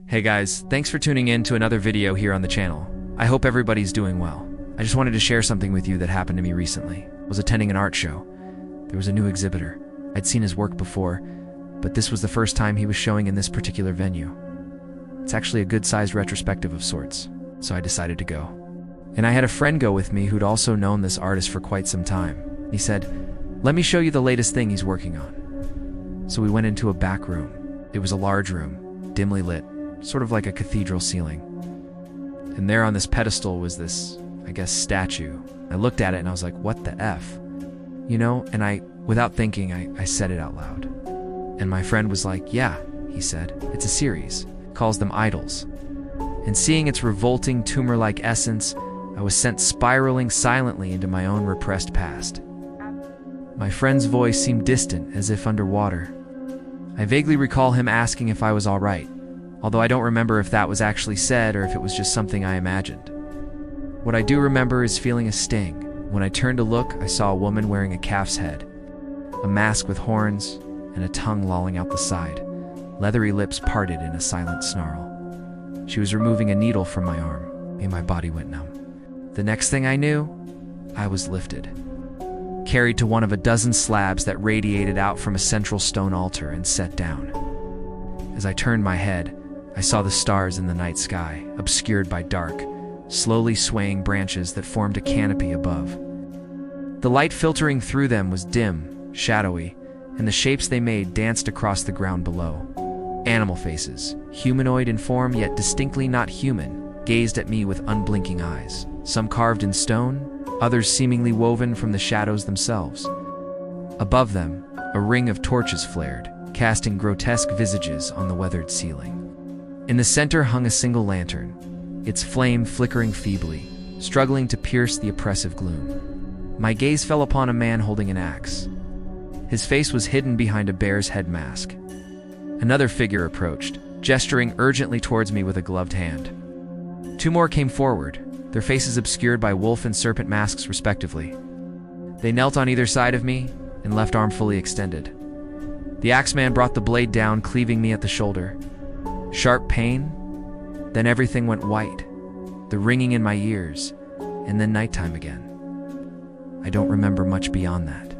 Hey guys, thanks for tuning in to another video here on the channel. I hope everybody's doing well. I just wanted to share something with you that happened to me recently. I was attending an art show. There was a new exhibitor. I'd seen his work before, but this was the first time he was showing in this particular venue. It's actually a good-sized retrospective of sorts, so I decided to go. And I had a friend go with me who'd also known this artist for quite some time. He said, "Let me show you the latest thing he's working on." So we went into a back room. It was a large room, dimly lit, sort of like a cathedral ceiling. And there on this pedestal was this, statue. I looked at it and I was like, what the F? You know, and without thinking, I said it out loud. And my friend was like, yeah, he said, it's a series. Calls them idols. And seeing its revolting tumor-like essence, I was sent spiraling silently into my own repressed past. My friend's voice seemed distant, as if underwater. I vaguely recall him asking if I was all right, although I don't remember if that was actually said or if it was just something I imagined. What I do remember is feeling a sting. When I turned to look, I saw a woman wearing a calf's head, a mask with horns, and a tongue lolling out the side, leathery lips parted in a silent snarl. She was removing a needle from my arm, and my body went numb. The next thing I knew, I was lifted, carried to one of a dozen slabs that radiated out from a central stone altar and set down. As I turned my head, I saw the stars in the night sky, obscured by dark, slowly swaying branches that formed a canopy above. The light filtering through them was dim, shadowy, and the shapes they made danced across the ground below. Animal faces, humanoid in form yet distinctly not human, gazed at me with unblinking eyes, some carved in stone, others seemingly woven from the shadows themselves. Above them, a ring of torches flared, casting grotesque visages on the weathered ceiling. In the center hung a single lantern, its flame flickering feebly, struggling to pierce the oppressive gloom. My gaze fell upon a man holding an axe. His face was hidden behind a bear's head mask. Another figure approached, gesturing urgently towards me with a gloved hand. Two more came forward, their faces obscured by wolf and serpent masks respectively. They knelt on either side of me and left arm fully extended. The axeman brought the blade down, cleaving me at the shoulder. Sharp pain, then everything went white, the ringing in my ears, and then nighttime again. I don't remember much beyond that.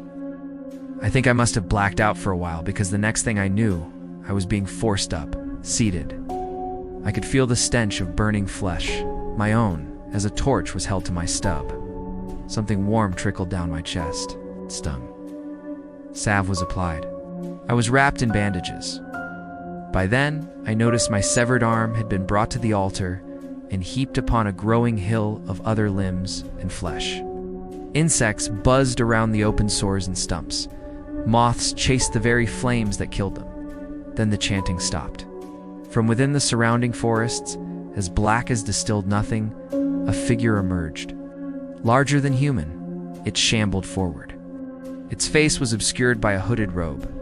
I think I must have blacked out for a while because the next thing I knew, I was being forced up, seated. I could feel the stench of burning flesh, my own, as a torch was held to my stub. Something warm trickled down my chest. It stung. Salve was applied. I was wrapped in bandages. By then, I noticed my severed arm had been brought to the altar and heaped upon a growing hill of other limbs and flesh. Insects buzzed around the open sores and stumps. Moths chased the very flames that killed them. Then the chanting stopped. From within the surrounding forests, as black as distilled nothing, a figure emerged. Larger than human, it shambled forward. Its face was obscured by a hooded robe.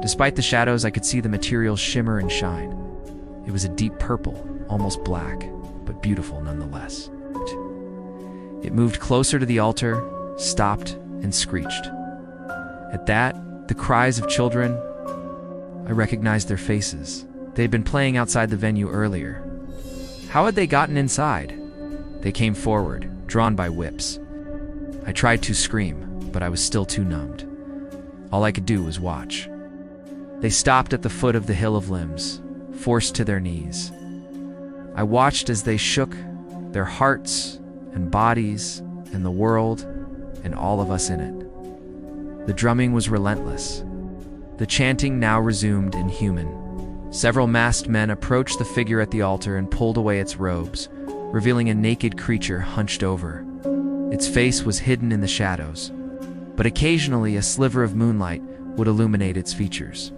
Despite the shadows, I could see the material shimmer and shine. It was a deep purple, almost black, but beautiful nonetheless. It moved closer to the altar, stopped, and screeched. At that, the cries of children, I recognized their faces. They had been playing outside the venue earlier. How had they gotten inside? They came forward, drawn by whips. I tried to scream, but I was still too numbed. All I could do was watch. They stopped at the foot of the hill of limbs, forced to their knees. I watched as they shook, their hearts and bodies and the world and all of us in it. The drumming was relentless. The chanting now resumed in human. Several masked men approached the figure at the altar and pulled away its robes, revealing a naked creature hunched over. Its face was hidden in the shadows, but occasionally a sliver of moonlight would illuminate its features.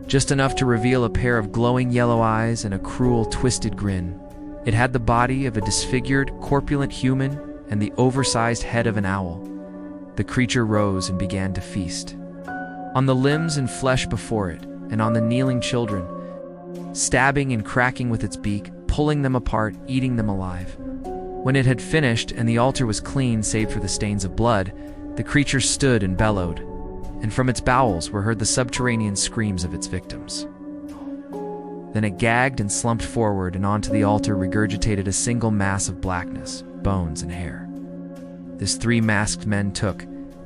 Just enough to reveal a pair of glowing yellow eyes and a cruel, twisted grin. It had the body of a disfigured, corpulent human and the oversized head of an owl. The creature rose and began to feast. On the limbs and flesh before it, and on the kneeling children, stabbing and cracking with its beak, pulling them apart, eating them alive. When it had finished and the altar was clean save for the stains of blood, the creature stood and bellowed, and from its bowels were heard the subterranean screams of its victims. Then it gagged and slumped forward, and onto the altar regurgitated a single mass of blackness, bones, and hair. This 3 masked men took,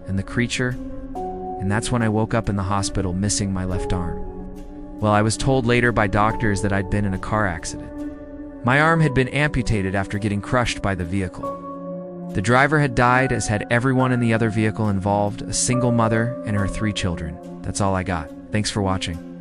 and the creature, and that's when I woke up in the hospital missing my left arm. Well, I was told later by doctors that I'd been in a car accident. My arm had been amputated after getting crushed by the vehicle. The driver had died, as had everyone in the other vehicle involved, a single mother and her 3 children. That's all I got. Thanks for watching.